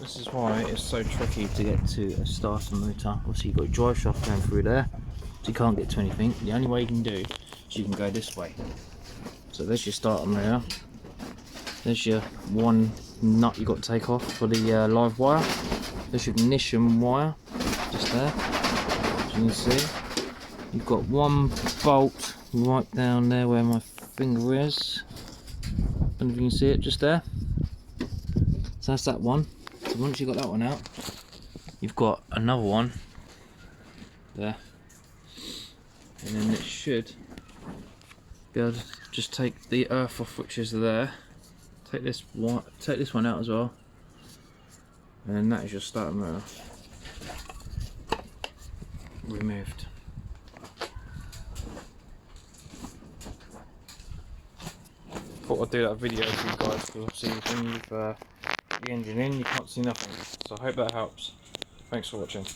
This is why it's so tricky to get to a starter motor. Obviously you've got a drive shaft going through there, so you can't get to anything. The only way you can do is you can go this way. So there's your starter motor. There's your one nut you've got to take off for the live wire. There's your ignition wire, just there, as you can see. You've got one bolt right down there where my finger is. I don't know if you can see it, just there. So that's that one. So once you've got that one out, you've got another one there. And then it should be able to just take the earth off, which is there. Take this one out as well. And then that is your starter motor removed. Thought I'd do that video for you guys, because obviously when you've the engine in, you can't see nothing. So I hope that helps. Thanks for watching.